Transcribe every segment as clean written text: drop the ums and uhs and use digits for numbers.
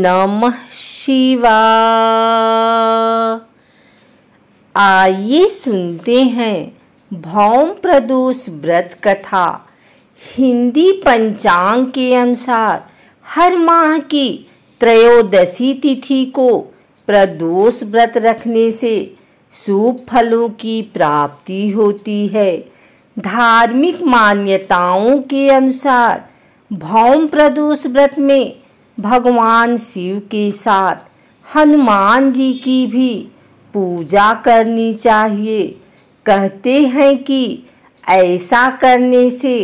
नमः शिवाय। आइए सुनते हैं भौम प्रदोष व्रत कथा। हिंदी पंचांग के अनुसार हर माह की त्रयोदशी तिथि को प्रदोष व्रत रखने से शुभ फलों की प्राप्ति होती है। धार्मिक मान्यताओं के अनुसार भौम प्रदोष व्रत में भगवान शिव के साथ हनुमान जी की भी पूजा करनी चाहिए। कहते हैं कि ऐसा करने से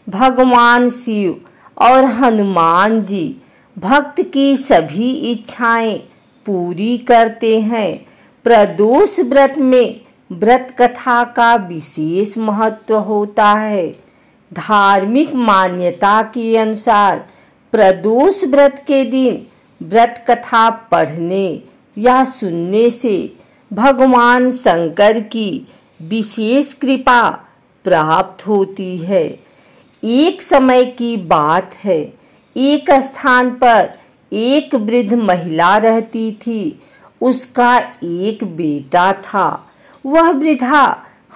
भगवान शिव और हनुमान जी भक्त की सभी इच्छाएं पूरी करते हैं। प्रदोष व्रत में व्रत कथा का विशेष महत्व होता है। धार्मिक मान्यता के अनुसार प्रदोष व्रत के दिन व्रत कथा पढ़ने या सुनने से भगवान शंकर की विशेष कृपा प्राप्त होती है। एक समय की बात है, एक स्थान पर एक वृद्ध महिला रहती थी। उसका एक बेटा था। वह वृद्धा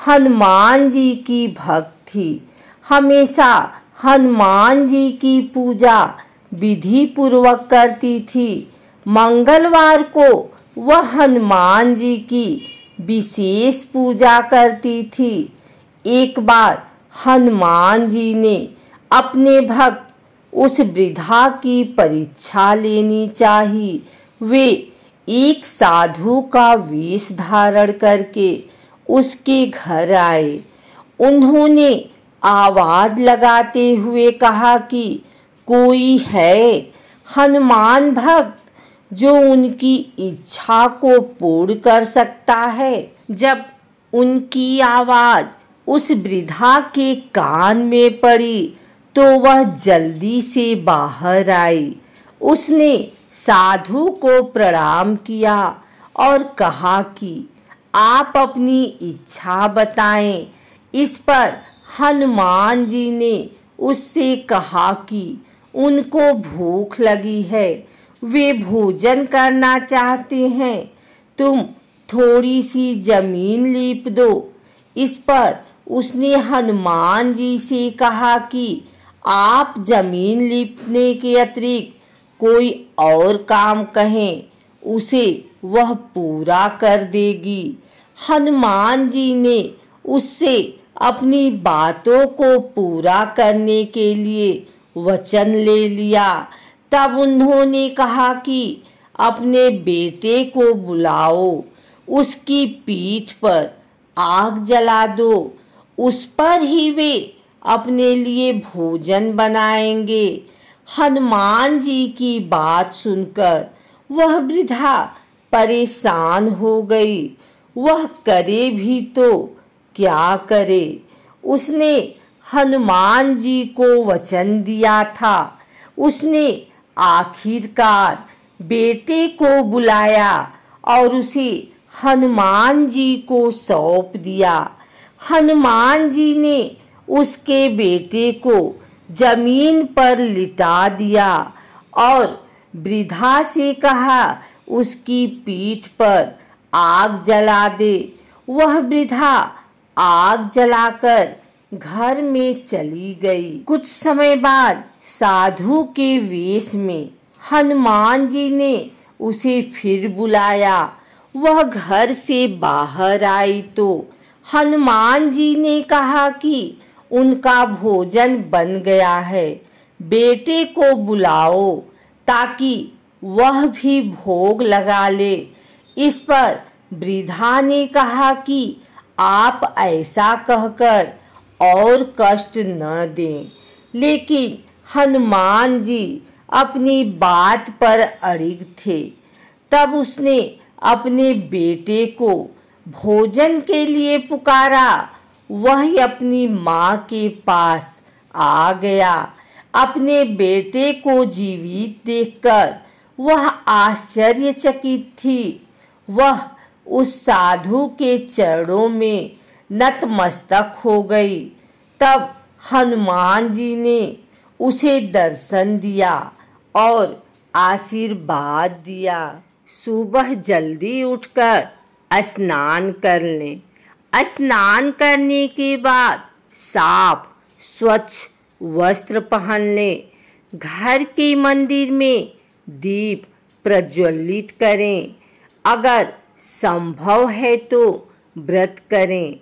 हनुमान जी की भक्त थी। हमेशा हनुमान जी की पूजा विधि पूर्वक करती थी। मंगलवार को वह हनुमान जी की विशेष पूजा करती थी। एक बार हनुमान जी ने अपने भक्त उस वृद्धा की परीक्षा लेनी चाहिए। वे एक साधु का वेश धारण करके उसके घर आए। उन्होंने आवाज लगाते हुए कहा कि कोई है हनुमान भक्त जो उनकी इच्छा को पूर्ण कर सकता है। जब उनकी आवाज उस वृद्धा के कान में पड़ी तो वह जल्दी से बाहर आई। उसने साधु को प्रणाम किया और कहा कि आप अपनी इच्छा बताएं। इस पर हनुमान जी ने उससे कहा कि उनको भूख लगी है, वे भोजन करना चाहते हैं। तुम थोड़ी सी जमीन लीप दो। इस पर उसने हनुमान जी से कहा कि आप जमीन लीपने के अतिरिक्त कोई और काम कहें, उसे वह पूरा कर देगी। हनुमान जी ने उससे अपनी बातों को पूरा करने के लिए वचन ले लिया। तब उन्होंने कहा कि अपने बेटे को बुलाओ, उसकी पीठ पर आग जला दो। उस पर ही वे अपने लिए भोजन बनाएंगे। हनुमान जी की बात सुनकर वह वृद्धा परेशान हो गई। वह करे भी तो क्या करे। उसने हनुमान जी को वचन दिया था। उसने आखिरकार बेटे को बुलाया और उसे हनुमान जी को सौंप दिया। हनुमान जी ने उसके बेटे को जमीन पर लिटा दिया और वृद्धा से कहा उसकी पीठ पर आग जला दे। वह वृद्धा आग जलाकर घर में चली गई। कुछ समय बाद साधु के वेश में हनुमान जी ने उसे फिर बुलाया। वह घर से बाहर आई तो हनुमान जी ने कहा कि उनका भोजन बन गया है, बेटे को बुलाओ ताकि वह भी भोग लगा ले। इस पर वृद्धा ने कहा कि आप ऐसा कहकर और कष्ट न दें। लेकिन हनुमान जी अपनी बात पर अड़िग थे। तब उसने अपने बेटे को भोजन के लिए पुकारा। वह अपनी माँ के पास आ गया। अपने बेटे को जीवित देखकर वह आश्चर्यचकित थी। वह उस साधु के चरणों में नतमस्तक हो गई। तब हनुमान जी ने उसे दर्शन दिया और आशीर्वाद दिया। सुबह जल्दी उठकर स्नान कर लें। स्नान करने के बाद साफ स्वच्छ वस्त्र पहन लें। घर के मंदिर में दीप प्रज्वलित करें। अगर संभव है तो व्रत करें।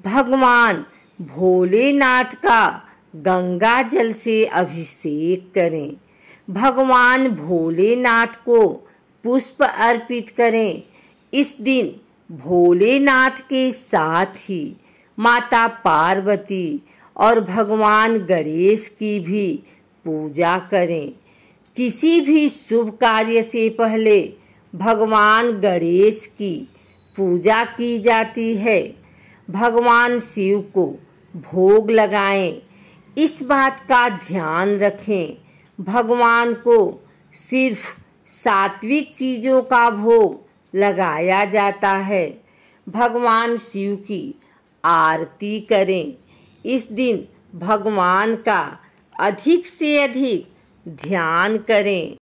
भगवान भोलेनाथ का गंगा जल से अभिषेक करें। भगवान भोलेनाथ को पुष्प अर्पित करें। इस दिन भोलेनाथ के साथ ही माता पार्वती और भगवान गणेश की भी पूजा करें। किसी भी शुभ कार्य से पहले भगवान गणेश की पूजा की जाती है। भगवान शिव को भोग लगाएं। इस बात का ध्यान रखें, भगवान को सिर्फ सात्विक चीज़ों का भोग लगाया जाता है। भगवान शिव की आरती करें। इस दिन भगवान का अधिक से अधिक ध्यान करें।